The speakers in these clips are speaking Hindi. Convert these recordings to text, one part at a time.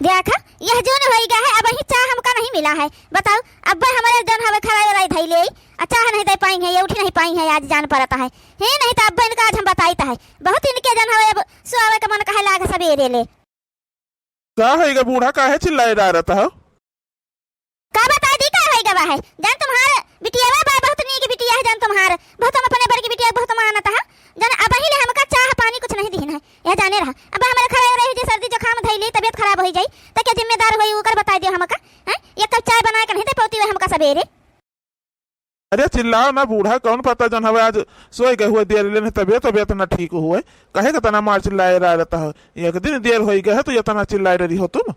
देखा यह जोन हो गया है, अब ही चाह हमका नहीं मिला है। बताओ अब हमारे जन हवे खड़ा वाला धैले चाह नहीं दे पाएंगे, ये उठ नहीं पाई है, आज जान पड़ता है नहीं तो अब इनका आज हम बताईता है बहुत इनके जन हवे। अब सुआवे का मन कहे लाग सवेरे ले का है बूढ़ा काहे चिल्लाए जा रहा था? का बता दी का है गवा है जान तुम्हारे बिटिया बा बहुत नी की बिटिया है जान तुम्हारे बहुत हम अपने बर की बिटिया बहुत मानत है जान। अब ही ले हमका चाह पानी कुछ नहीं दीन है यह जाने रहा। अब हमारे खड़े रही जे सर्दी जुकाम धइली तबियत खराब हो जाई त के जिम्मेदार होई उकर बता दियो हमका हैं। ये कब चाय बना के नहीं दे पौती हमका सवेरे। अरे चिल्लाओ ना बूढ़ा, कौन पता जन हवे आज सोए गए हुए देर लेने तबियत ना ठीक हुए कहे का तना मार चिल्लाए रहता है। एक दिन देर हो गया है तो ये तना चिल्लाए रही हो तुम।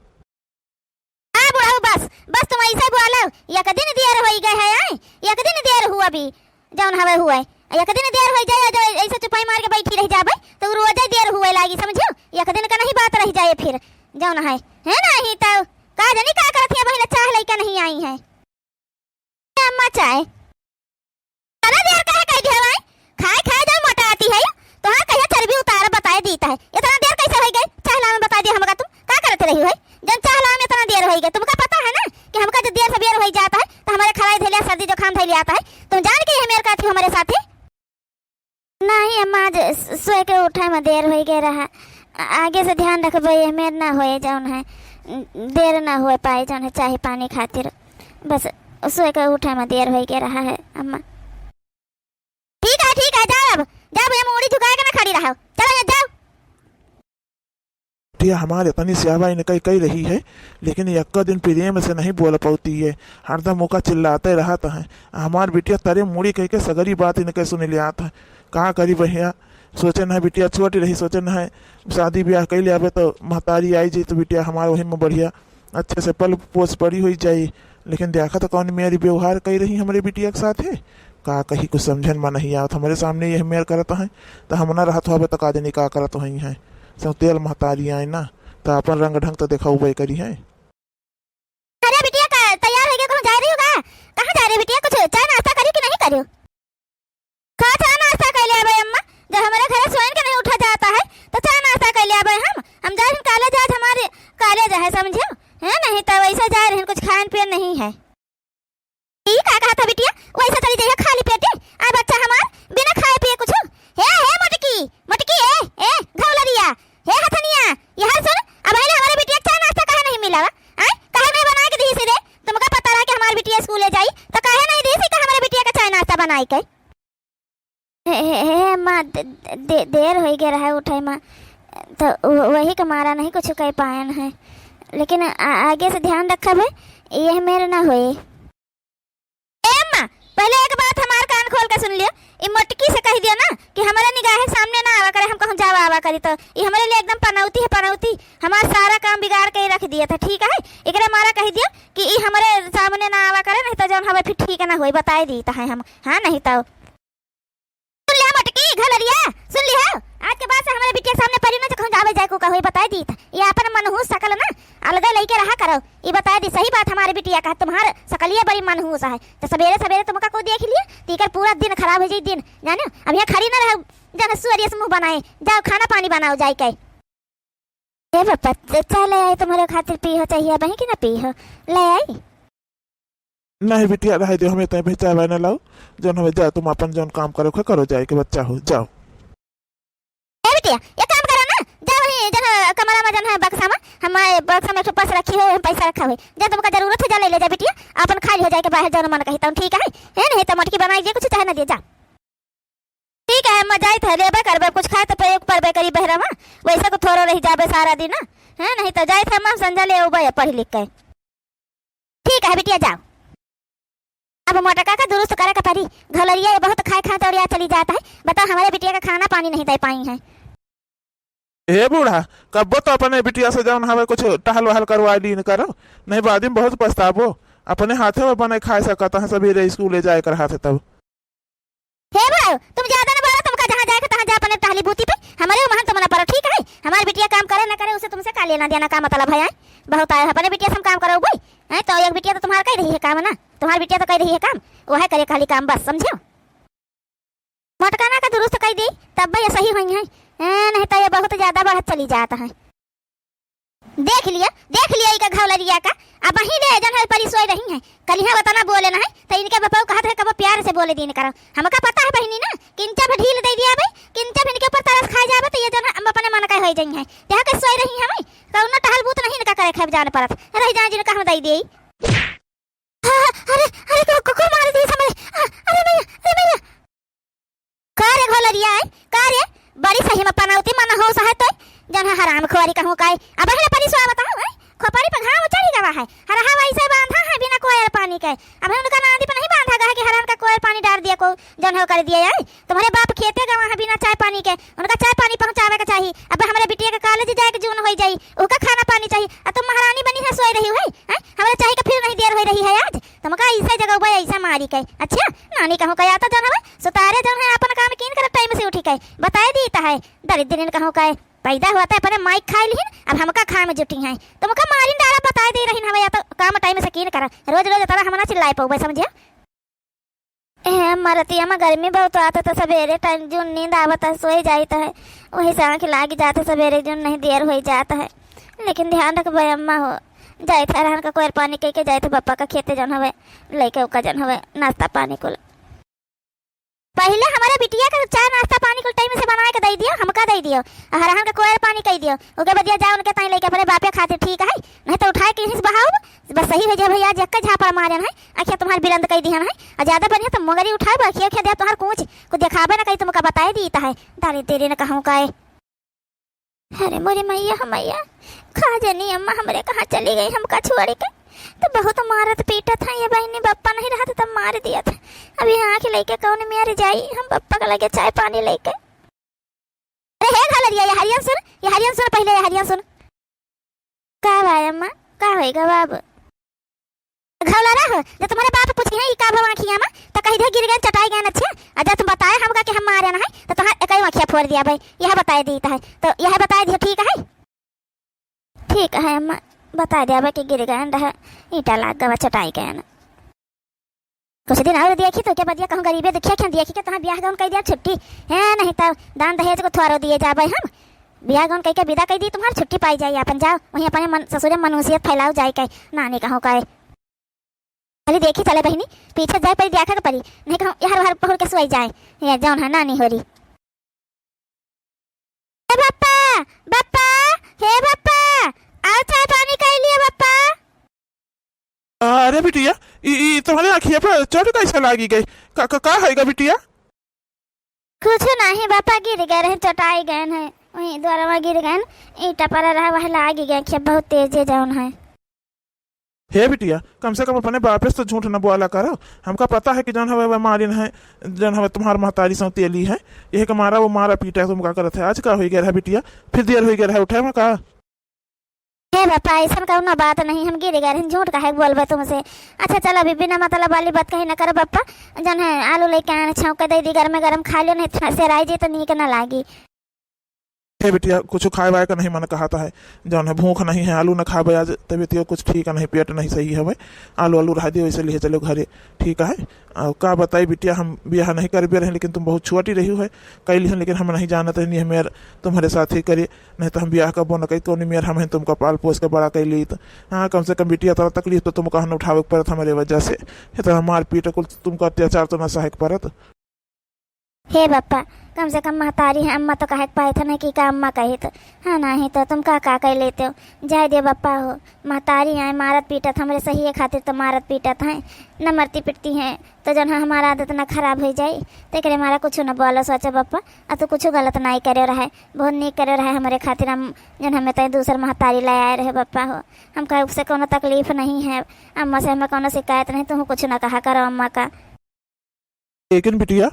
हां बुढ़ा बस बस तुम ऐसे बोलो एक दिन देर हो गए है आई एक दिन देर हुआ भी जौन हवे हुए एक दिन देर हो जाए जो ऐसे चुपाई मार के बैठी रह जाबे तो रोज देर हुए लागी समझो। एक दिन का नहीं बात रह जाए फिर जौन है नहीं तो का जानी का करत है बहिना चाह लेके नहीं आई है अम्मा चाय अरे देर काहे कह दिया भाई खाए खाए जाए मोटा आती है तो हां कहिया चर्बी उतार बताए देता है। इतना देर कैसे हो गई चाहला में बता दिया हमका तुम का करते रही है जन चाहला में इतना देर हो गई तुमका पता है ना कि हमका जो देर सवेर हो जाता है तो हमारे खराई धैलिया सर्दी जुकाम धैलिया आता है तुम जान के मेरे का थी हमारे साथ नहीं अम्मा सोए के उठे में देर हो गया रहा। आगे से ध्यान रखबे मेर ना होए जौन है देर ना हो पाए जौन है चाहे पानी खातिर बस सोए के उठे में देर हो गया रहा है अम्मा। ठीक है जाओ अब जाओ ये मुड़ी झुका के ना खड़ी रहो चलो जाओ। टिया हमारे तनी सेवा इनका कही रही है लेकिन एक दिन प्रेम से नहीं बोल पाती है, हरदम मुका चिल्लाते रहता है। हमार बिटिया तरे मुड़ी कह के सगरी बात इनके सुन ले आता है। कहाँ करी भैया सोचन है बिटिया छोटी रही सोचन है शादी ब्याह कैले आवे तो महतारी आई जाए तो बिटिया हमारे वही में बढ़िया अच्छे से पल पोस पड़ी हुई जाए। लेकिन देखा तो कौन मेरी व्यवहार कही रही हमारे बिटिया के साथ है का कहीं कुछ समझन में नहीं आवत। हमारे सामने यह मेयर करता है तो हम ना रहत हो तो का देनी का करत वही है सब तेल महतारी आए ना तो अपन रंग ढंग तो देखा उबई करी है। अरे बिटिया का तैयार हो गया कहां जा रही हो कहां जा रही बिटिया कुछ चाय नाश्ता करी कि नहीं करी का चाय नाश्ता कर ले भाई अम्मा जब हमारे घर सोन के नहीं उठा जाता है तो चाय नाश्ता कर ले भाई हम जा रहे हैं कॉलेज आज हमारे कॉलेज है समझो है नहीं तो वैसे जा रहे हैं कुछ खान पियन नहीं है। ठीक है कहा था बिटिया वैसे चली जाइए खाली पेटे आ बच्चा हमार बिना खाए पिए कुछ हे मोटकी मोटकी ए घौलरिया हे हथनिया यह सुन अब आइले हमारे बिटिया चाय नाश्ता काहे नहीं मिला काहे नहीं बना के दी सीधे तुमका पता रहा कि हमारी बिटिया स्कूल जाई तो काहे नहीं दी सी कि हमारे बिटिया का चाय नाश्ता बनाई के हे मां देर हो गया रहा उठे मां तो वही का मारा नहीं कुछ कह पायन है लेकिन आगे से ध्यान रखब यह मेरे ना होए। पहले एक बात हमार कान खोल के सुन लियो ई मोटकी से कह दियो ना कि हमारे निगाह सामने ना आवा करे हम कहूं जावा आवा करी तो ये हमारे लिए एकदम पनौती है पनौती हमारा सारा काम बिगाड़ के रख दिया था। ठीक है एकरे मारा कह दियो कि ई हमारे सामने ना आवा करे नहीं तो जौन हमें फिर ठीक ना होई बताई दी है हम हां नहीं तो सुन लिया मोटकी घलरिया सुन लिया आज के बाद से हमारे बिटिया सामने परी ना कहूं जावे जाए को का होई बताई दी ये अपन मनहूस सकल ना अलग लेके रहा करो ये बता दी सही बात हमारी बिटिया का तुम्हारे सकलिए बड़ी मनहूस है तो सवेरे सवेरे तुमका को देख लिया तीकर पूरा दिन खराब हो जाई दिन जानो अब यहाँ खड़ी ना रहो जाना सूर्य से मुंह बनाए जाओ खाना पानी बनाओ जाए के ए पापा चले आई तुम्हारे खातिर पी हो चाहिए बही कि ना पी हो ले आई नहीं बिटिया रह दे हमें तय बेचा ना लाओ जौन हमें जा तुम अपन जौन काम करो जाए के बच्चा हो जाओ। ए बिटिया ये काम करो ना जाओ ही जन कमरा में जन है बक्सा में हमारे बक्सा में पैसा रखी हो पैसा रखा हुए जब तुमका जरूरत है जा ले ले जा बिटिया अपन खाली हो जाए के बाहर जौन मन कही तो ठीक है नहीं तो मटकी बनाई दे कुछ चाहे ना दे जा। ठीक है मैं जाई थे लेबे करबे कुछ खाए तो पे परबे करी बहरा में वैसे को थोड़ा रह जाबे सारा दिन है नहीं तो जाई थे हम संजा ले उबे पढ़ लिख के। ठीक है बिटिया जाओ अब मोटका का दुरुस्त करे का पड़ी घलरिया बहुत खाए खाए तोड़िया चली जाता है बताओ हमारे बिटिया का खाना पानी नहीं दे पाई है। हे बूढ़ा कब तो अपने बिटिया से जौन हमें कुछ टहल वहल करवा ली करो नहीं बाद में बहुत पछताबो अपने हाथे में बने खाए सकता है सवेरे स्कूल जाए कर हाथे तब। हे भाई तुम ज्यादा ना बोलो तुमका जहां जाए तहां जा अपने टहली बूती पे हमारे वहां तो मना पड़ो। ठीक है हमारी बिटिया काम करे ना करे उसे तुमसे का लेना देना का मतलब है बहुत आए अपने बिटिया से हम काम करो भाई है तो एक बिटिया तो तुम्हारा कह रही है काम ना तुम्हारी बिटिया तो कह रही है काम वो है करे खाली काम बस समझो मोटकाना का दुरुस्त कह दी तब ये सही हुई है नहीं तो ये बहुत ज्यादा बढ़त चली जाता है। देख लिया इनका घावलरिया का। अब वहीं ले जन है परी सोई रही है, कल यहाँ बताना बोले ना है तो इनके बापा कहत है कब प्यार से बोले दिन करो। हमका पता है बहनी ना किंचा भी ढील दे दिया भाई, किंचा भी इनके ऊपर तरस खा जावे तो ये जन हम अपने मन का हो जाई है। यहाँ के सोई रही है हमें कौन टहल बूत नहीं इनका करे खाब जान परत रह जाए जिनका हम दई दे। अरे अरे को मार दी समझ। अरे भैया का रे घोलरिया है का रे बड़ी सही में पनाउती मन हो सहे तो जन हराम खोरी कहूं काय। अब हले परी सोआ बताओ है खोपड़ी पर घाव चढ़ी गवा है, हरहा वैसे बांधा है बिना कोयल पानी के। अब उनका नादी पर नहीं बांधा गया कि हराम का कोयल पानी डाल दिया को जन हो कर दिया है। तुम्हारे बाप खेते गवा है बिना चाय पानी के, उनका चाय पानी पहुंचावे का चाहिए। अब हमारे बिटिया के कॉलेज जाए के जून हो जाई उनका खाना पानी चाहिए। अब तुम महारानी बनी है सोई रही हो है हमारे चाहिए कि फिर नहीं देर हो रही है आज तुमका ऐसा जगह भाई ऐसा मारी के। अच्छा नानी कहूं कया तो जन है सुतारे जन है अपन काम कीन कर टाइम से उठी के बताए दीता है दरिद्र कहूं काय पैदा हुआ था अपने माइक खाई लिहिन अब हमका खा में जुटी हैं तुमका मारिन डारा बताए दे रही हवे या तो काम टाइम से कीन कर रोज रोज तरह हम ना चिल्लाए पाऊ समझिया। ए मरतिया में गर्मी बहुत आता तो सवेरे टाइम जो नींद आवता सोई जाता है वही से आँख लाग जाता सवेरे जो नहीं देर हो जाता है। लेकिन ध्यान रख भाई अम्मा हो जाए थे रहन का कोई पानी कह के जाए थे पापा का खेते जन हवे लेके उका जन हवे नाश्ता पानी को पहले हमारे बिटिया का चाय नाश्ता पानी को टाइम से बना के दे दियो हमका दे दियो हरहन का कोयल पानी कह दियो ओके बदिया जाओ उनके ताई लेके अपने बापे खातिर ठीक है नहीं तो उठाए के हिस बहाओ बस सही हो जाए भैया जक्का झापड़ मारन है अखिया तुम्हार बिलंद कह दिहन है और ज्यादा बढ़िया तो मगरी उठाए अखिया अखिया दे तुम्हार कुछ को दिखाबे ना कहीं तुमका बताए दीता है दारी तेरे ने कहूं काए। अरे मोरी मैया हमैया खा जनी अम्मा हमरे कहाँ चली गई हमका छोड़ के तो बहुत मारत पीटत है ये बहनी बप्पा नहीं रहा तब मार दिया था। अभी आँख लेके कौन मेरे जाई हम बप्पा का लगे चाय पानी लेके। अरे हे घालरिया ये हरियन सुन पहले ये हरियन सुन का भाई अम्मा का होएगा बाब घावला रहा जब तुम्हारे बाप पूछी है का भव आँखिया में तो कहीं दे गिर गए चटाई गए अच्छे और जब तुम बताए हमका कि हम मारे ना है तो तुम्हारा कई आँखिया फोड़ दिया भाई यह बताए देता है तो यह बताए दिया ठीक है अम्मा बता दिया कि गिर गए ईटा लाग गवा चटाई गए कुछ दिन और देखी तो क्या बदिया कहूँ गरीबे दुखिया क्या देखी क्या तुम्हारा ब्याह गाउन कह दिया छुट्टी है नहीं तो दान दहेज को थोड़ो दिए जा भाई हम ब्याह गाउन कह के विदा कह दी तुम्हारी छुट्टी पाई जाए अपन जाओ वहीं अपने ससुर मनुष्यत फैलाओ जाए कह नानी कहूँ का खाली देखी चले बहनी पीछे जाए परी देखा परी नहीं कहूँ यार हर पहुर के सोई जाए ये जौन है नानी हो रही। बप्पा बप्पा हे बप्पा आओ चाय पानी कह लिया बप्पा। अरे बिटिया ई तुम्हारे आँखिया पर चोट कैसे लागी गई का है बिटिया। कुछ नहीं बापा गिर गए रहे चटाई गए हैं वहीं द्वारा में गिर गए ईटा पर रहा वह लागी गए क्या बहुत तेज जौन है। हे बिटिया कम से कम अपने बापे से तो झूठ न बोला करो हमका पता है कि जन हवे मारिन है जन हवे तुम्हार महतारी से तेली है यह का मारा वो मारा पीटा तुम का करत है आज का हो गया है बिटिया फिर देर हो गया है उठे में का। हे बापा ऐसा कहूँ बात नहीं हम गिर गए झूठ का है बोलबे तुमसे। अच्छा चलो अभी बिना मतलब वाली बात कहीं न करो बप्पा जन है आलू लेके आने छौंक दे दी गरम गरम खा लियो नहीं से राई जी तो नीक न लागी। हे बिटिया कुछ खाए वाए का नहीं मन कहता है जौन है भूख नहीं है आलू न खाबे आज तबियत कुछ ठीक नहीं पेट नहीं सही है भाई आलू आलू रहा दियो इसे लिए चलो घरे ठीक है। का बताई बिटिया हम ब्याह नहीं कर रहे लेकिन तुम बहुत छोटी रही है कैली है लेकिन हम नहीं जानते नहीं मेर तुम्हारे साथ ही करे नहीं तो हम ब्याह का बोन कही तो मेर हम तुमका पाल पोस के बड़ा कैली तो हाँ कम से कम बिटिया तरह तकलीफ तो तुमको हन उठावे पड़त हमारे वजह से तो मार पीट कुल तुमको अत्याचार तो न सहे पड़त। हे बप्पा कम से कम महतारी है अम्मा तो कहे पाए थे ना कि का अम्मा कही तो हाँ नहीं तो तुम का कह लेते हो जाए दे बप्पा हो महतारी है मारत पीटत हमारे सही है खातिर तो मारत पीटत हैं न मरती पिटती हैं तो जन हमारा आदत न खराब हो जाए तो एक हमारा कुछ न बोलो सोचो बप्पा अब तो कुछ गलत नहीं करे रहे बहुत नीक करे रहे हमारे खातिर हम जन हमें तो दूसर महतारी ले आए रहे बप्पा हो हम कहे उससे कोनो तकलीफ नहीं है अम्मा से हमें कोनो शिकायत नहीं तुम कुछ न कहा करो अम्मा का। लेकिन बिटिया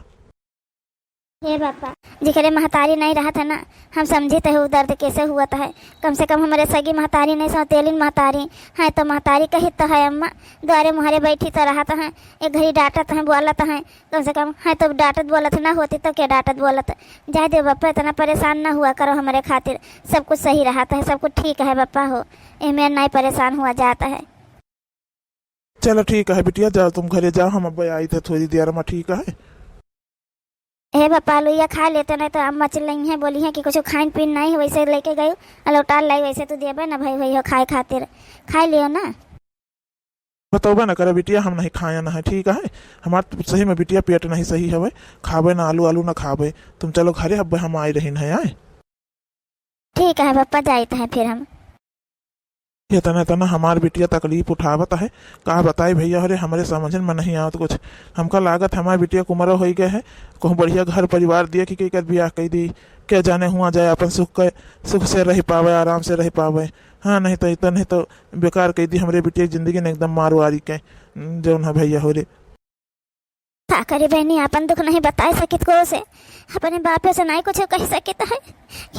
हे बापा जिकरे महतारी नहीं रहा था ना हम समझे तो दर्द कैसे हुआ था है कम से कम हमारे सगी महतारी नहीं सौतेलिन महतारी है तो महतारी कही तो है अम्मा द्वारे मुहारे बैठी तो रहा है एक घड़ी डांटत है बोलत है कम से कम है तो डांटत बोलत ना होती तो क्या डांटत बोलत जाए दे बापा इतना परेशान ना हुआ करो हमारे खातिर सब कुछ सही रहा है सब कुछ ठीक है बापा हो इनमें नहीं परेशान हुआ जाता है। चलो ठीक है बिटिया जाओ तुम घरे जाओ हम अब आई थे थोड़ी देर में ठीक है। हे बापा लोहिया खा लेते नहीं तो अम्मा चिल्लाई है बोली है कि कुछ खाइन पीन नहीं वैसे लेके गई लौटा लाई वैसे तो देबे ना भाई वही हो खाए खातिर खा लियो ना। बतौबे ना करे बिटिया हम नहीं खाया ना है ठीक है। हमार सही में बिटिया पेट नहीं सही हवे खाबे ना आलू आलू ना खाबे। तुम चलो घरे अब हम आई रही है आए। ठीक है पापा जाते हैं फिर हम। ये तना तना हमार बिटिया तकलीफ उठावत है का बताए भैया अरे हमारे समझ में नहीं आवत कुछ। हमका लागत हमारे बिटिया को उम्र हो गए है कहूँ बढ़िया घर परिवार दिया कि कर ब्याह कह दी क्या जाने हुआ जाए अपन सुख से रह पावे आराम से रह पावे। हाँ नहीं तो इतना नहीं तो बेकार कह दी हमारे बिटिया की जिंदगी ने एकदम मारवारी के जो ना भैया हो रे। का करे बहनी अपन दुख नहीं बता सकित को से अपने बापे से नहीं कुछ कह सकित है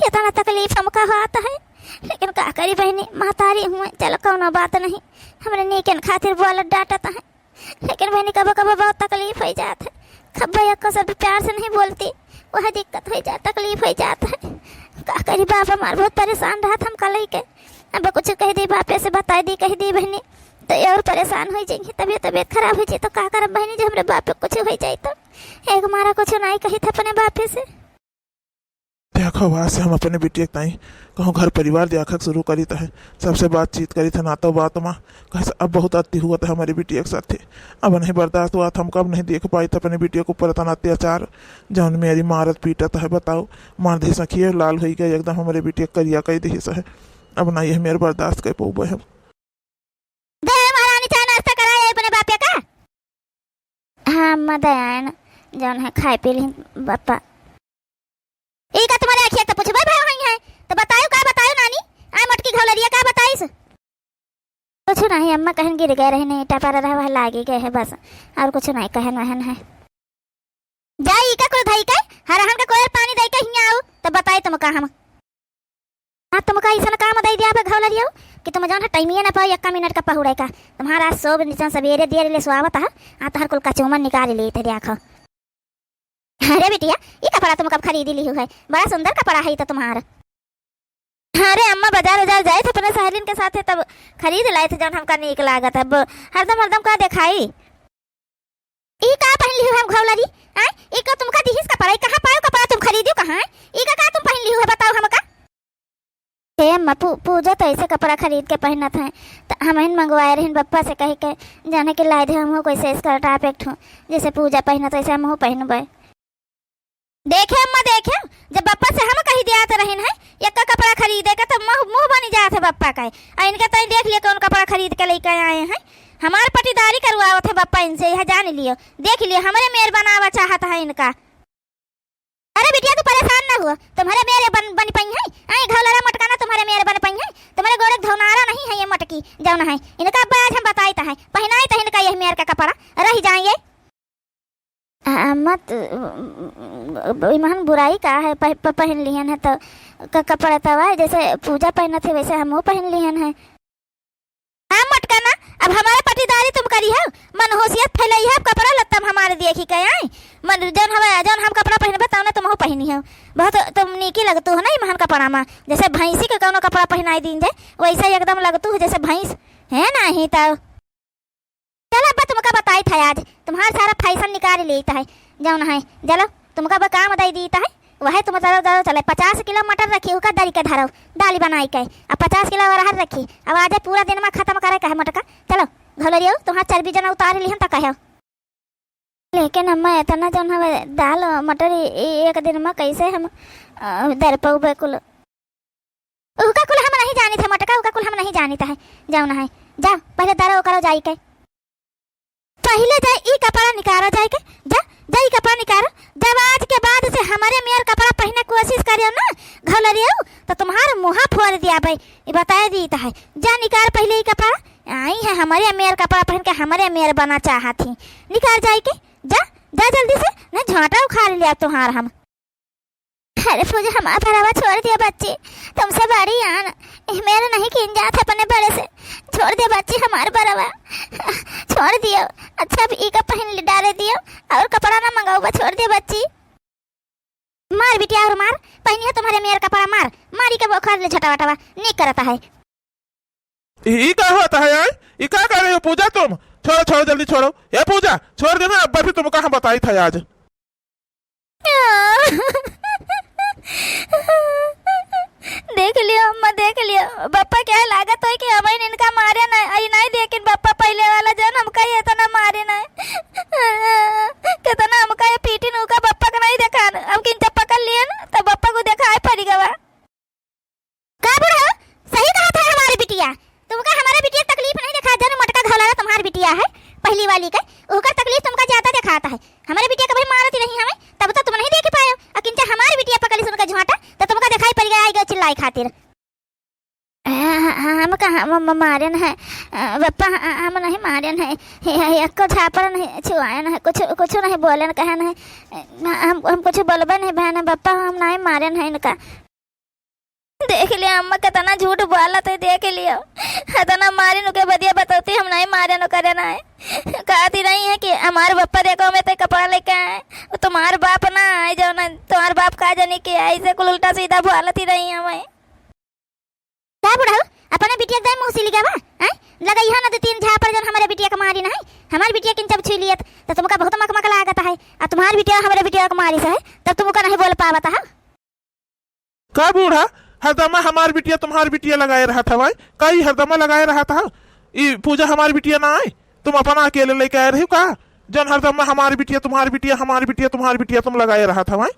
इतना तकलीफ हमका होता है लेकिन का करी बहनी महतारी हुए चलो कौनो बात नहीं हमरे नीकन खातिर बोलत डांटता है लेकिन बहनी कब कब बहुत तकलीफ हो जाता है खब भैया को सब प्यार से नहीं बोलती वह दिक्कत हो जाता तकलीफ हो जाता है का करी बाप हमार बहुत परेशान रहा हम कल के अब कुछ कह दी बापे से बता दी कह दी बहनी तो और परेशान हो जाएंगे तबीयत खराब हो जाए तो का करब बहनी जो हमारे बाप कुछ हो जाए तो एक मारा कुछ नहीं कही था अपने बापे से। देखो वहाँ से हम अपने बिटिया ताई कहूँ घर परिवार देखा शुरू करी है सबसे बातचीत करी थे ना तो बात माँ कहे अब बहुत अति हुआ था हमारी बिटिया के साथ अब नहीं बर्दाश्त हुआ था हम कब नहीं देख पाई था अपने बिटिया को ऊपर इतना अत्याचार जौन मेरी मारत पीटत है बताओ मार दी सखिए लाल हो गए एकदम हमारे बिटिया करिया कही दी है अब ना ये मेरे बर्दाश्त कर पाऊबे हम। हाँ मदयान जौन है खाए पी ली बापा ई का तुम्हारे आखिया तो पूछबे भाई होई है तो बतायो का बतायो नानी आ मटकी घोलरिया का बताइस कुछ नहीं अम्मा कहन गिर गए रहे नहीं टपा रहा लागे गए है बस और कुछ नहीं कहन वहन है जाई का कोई भाई का हरहन का कोई पानी दई के हिया आओ तो बताई तुम का हम हां तुम का ऐसा काम दई दिया पे घोलरिया कि तुम जान टाइमिए ना पाओ 1 मिनट का पहुड़े का तुम्हारा सब नीचा सवेरे देर ले सुआवत है आ तहर कुल का चौमन निकाल ले ते देखो। अरे बिटिया ये कपड़ा तुम कब खरीदी ली है बड़ा सुंदर कपड़ा है तो तुम्हारा। अरे अम्मा बाजार जाए थे अपने सहेलिन के साथ तब खरीद लाए थे जौन हमका नीक लागत है हरदम का दिखाई ई का पहन ली हम घौलरी आ ई का तुमका दिहिस कपड़ा कहां पायो कपड़ा तुम खरीदियो कहां ई का तुम पहन ली हो बताओ हमका। हे अम्मा पूजा तो ऐसे कपड़ा खरीद के पहनत है तो हम मंगवाए रहे पप्पा से कह के जाने के लाए थे हम कोई से स्कर्ट आप एक जैसे पूजा पहनत वैसे हम पहनबे। देखे अम्मा देखे जब बप्पा से हम कही दिया रहन है एक का कपड़ा खरीदे का तो मुंह बनी जात है बप्पा का इनके तई देख लियो कौन कपड़ा खरीद के लेके आए हैं हमार पटीदारी करवावत है बप्पा इनसे यह जान लियो देख लियो हमारे मेयर बनावा चाहत है इनका। अरे बिटिया तू परेशान ना हुआ तुम्हारे मेरे बन पाई है आई घोलरा मटकाना तुम्हारे मेरे बन पाई है तुम्हारे गोरे धौनारा नहीं है ये मटकी जौन है इनका आज हम बताई है पहनाई तो इनका यही मेयर का कपड़ा रह जाएंगे। मत ईमान बुराई का है पहन लिहन है तो कपड़ा तवा जैसे पूजा पहना थे वैसे हम पहन लिहन है। हाँ मटकाना अब हमारे पटीदारी तुम करी है मन होशियत फैलाई है कपड़ा लत्ता हमारे देखी के आई मन जौन हम कपड़ा पहनबे तब ना तुम पहनी है बहुत तुम नीकी लगतू है ना ईमान कपड़ा में जैसे भैंसी के कौनो कपड़ा पहनाई दिन जाए वैसे एकदम लगतू है जैसे भैंस है ना ही तब चलो अब्बा तुमका बताई था आज तुम्हारा सारा फैशन निकाल लेता है जौन है चलो तुमका काम दे देता है वह तुम दरो चले 50 किलो मटर रखी उसका दरी के धरो दाली बनाई के अब 50 किलो अरहर रखी अब आज पूरा दिन में खत्म करे का है मटका चलो घोलरियो तुम्हारा चर्बी जना उतार लिहन तक कहो। लेकिन अम्मा इतना जौन है दाल मटर एक दिन में कैसे हम दर पाऊबे कुल उसका कुल हम नहीं जानी थे मटका उसका कुल हम नहीं जानी है जौन है जा पहले दरो करो जाई के पहले जाए ई कपड़ा निकाला जाए के जा जाई कपड़ा निकालो जब आज के बाद से हमारे मेयर कपड़ा पहनने की कोशिश करियो ना घोलरियो तो तुम्हारा मुँह फोड़ दिया भाई ये बताया देता है जा निकाल पहले ही कपड़ा आई है हमारे मेयर कपड़ा पहन के हमारे मेयर बना चाहा थी निकाल जाए के जा जा जल्दी से ना झांटा उखाड़ लिया तुम्हारा हम। अरे पूजा हमारा भरावा छोड़ दिया बच्ची तुमसे बड़ी आन मेरा नहीं किन जात अपने बड़े से छोड़ दिया बच्ची हमारे भरावा छोड़ दियो अच्छा अब ई का पहन डाले दियो और कपड़ा ना मंगाओ छोड़ दिया बच्ची मार बिटिया और मार पहनी है तुम्हारे मेयर कपड़ा मार मारी के बोखर ले झटा वटावा नहीं करता है। ई क्या होता है यार ई क्या कर रही हो पूजा तुम छोड़ो छोड़ो जल्दी छोड़ो ये पूजा छोड़ देना अब्बा भी तुमको हम बताई था आज। देख लियो अम्मा, देख लियो बप्पा क्या लागत है कि हमें इनका मारे ना आई नहीं, लेकिन बप्पा पहले वाला जन हमका ये इतना मारे ना कितना हमका ये पीटी नुका बप्पा का नहीं देखा, हम किन जब पकड़ लिए ना तो बप्पा को देखा है पड़ी गवा। का बुढ़ा सही कहा था हमारी बिटिया, तुमका हमारा बिटिया तकलीफ नहीं दिखा, जन मटका घोला तुम्हारी बिटिया है पहली वाली का, उसका तकलीफ तुमका ज्यादा दिखाता है। हमारे बिटिया कभी मारती नहीं हमें, तब तो तुम नहीं देख पाए, अकिंचा हमारी बिटिया पकड़ी सुनकर झोंटा तो तुमका दिखाई पड़ गया आएगा चिल्लाई खातिर। हम कहाँ मारन है बप्पा, हम नहीं मारन है, को झापड़ नहीं छुआन है, कुछ नहीं बोलन कहन है, हम कुछ बोलबे नहीं बहन बप्पा, हम नहीं मारन है इनका। देख लिया अम्मा कितना झूठ बोला तो देख लियो, इतना मारे नुके बदिया बताती हम नहीं मारे नो करे ना है, कहती नहीं है कि हमारे बप्पा देखो मैं तो कपड़ा लेके आए, वो तुम्हारे बाप ना आए जो ना तुम्हारे बाप का जाने के ऐसे कुल उल्टा सीधा बोलती रही हमें। क्या बुढ़ा अपने बिटिया का मुंह सिल गया हैं, लगा यहाँ ना तो तीन झापड़ जन हमारे बिटिया का मारी ना है, हमारी बिटिया किन जब छू लिया तो तुमका बहुत मकमक लागता है, और तुम्हारी बिटिया हमारे बिटिया का मारी से है तब तुमका नहीं बोल पावता है। का बूढ़ा हरदमा हमार बिटिया तुम्हारी बिटिया लगाए रहा था भाई, कई हरदमा लगाए रहा था, ये पूजा हमारी बिटिया ना आए, तुम अपना अकेले लेके आए रहे हो का, जन हरदमा हमारी बिटिया तुम्हारी बिटिया हमारी बिटिया तुम्हारी बिटिया तुम लगाए रहा था भाई।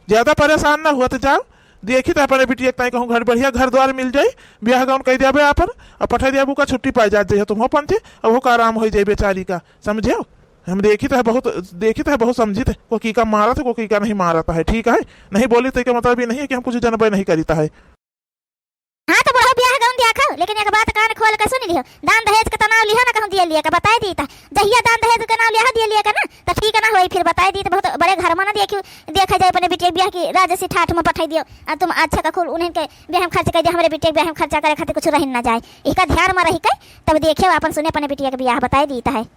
ज्यादा परेशान ना हुआ तो जाओ देखी तो अपने बिटिया तय कहूँ घर बढ़िया घर द्वार मिल जाए, ब्याह गाउन कह दिया आप और पठा दिया का छुट्टी पाई जाते तुम हो पंथे और वो का आराम हो जाए बेचारी का, समझे। हम देखी तो है बहुत समझी थे, को की का मारा था को की का नहीं मारा था है, ठीक है नहीं बोली तो क्या मतलब ये नहीं है कि हम कुछ जनबे नहीं करीता है। हाँ तो बुढ़ा ब्याह गाउन दिया खाओ, लेकिन एक बात कान खोल कर सुन लियो, दान दहेज का तनाव लिया ना कहूँ दिया लिया का बताए दी था, जहिया दान दहेज का नाम लिया दिया लिया का ना तो ठीक ना होई, फिर बताए दी तो बहुत बड़े घर में ना देखा जाए अपने बिटिया ब्याह की राजसी ठाठ में पठाई दियो, और तुम अच्छा का खुल उन्हें के ब्याह में खर्च कर दिया, हमारे बिटिया ब्याह में खर्चा करे खातिर कुछ रही ना जाए, इसका ध्यान में रही के तब देखियो अपन सुने अपने बिटिया का ब्याह बताए दी है।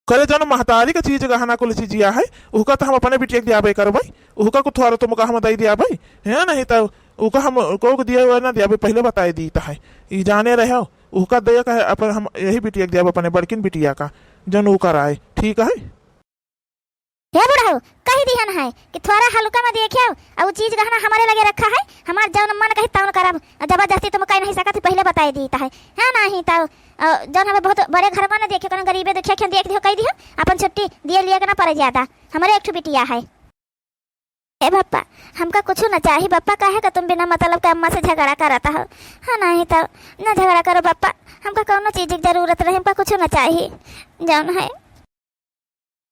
करे जन महतारी का चीज गहना कुल चीज दिया है, उसका तो हम अपने बिटिया दिया भाई करो भाई, उसका को थोड़ा तुमका हम दई दिया भाई है नहीं तो उसका हम को दिया हुआ ना दिया भाई पहले बताए दी है, ये जाने रहे हो उसका दया का है अपन हम यही बिटिया दिया अपने बड़किन बिटिया का जन ऊकर आए, ठीक है। हे बुढ़ाओ कही दिहन है कि थोड़ा हल्का में देखियो, और वो चीज गहना हमारे लगे रखा है, हमार जौन मन कही तौन करब, जबरदस्ती तुम कह नहीं सकत पहले बताए दी है नहीं तो जौन हमें बहुत बड़े घर में ना देखियो, कौन गरीबे देखियो क्या देख दियो कह दियो अपन छुट्टी दिए लिए ना पड़े ज्यादा, हमारे एक बिटिया है। ए बप्पा हमका कुछ ना चाहिए बप्पा, काहे का तुम बिना मतलब के अम्मा से झगड़ा करता हो, हाँ नहीं तो ना झगड़ा करो बप्पा, हमका कौनो चीज की जरूरत रहे, हमका कुछ ना चाहिए जौन है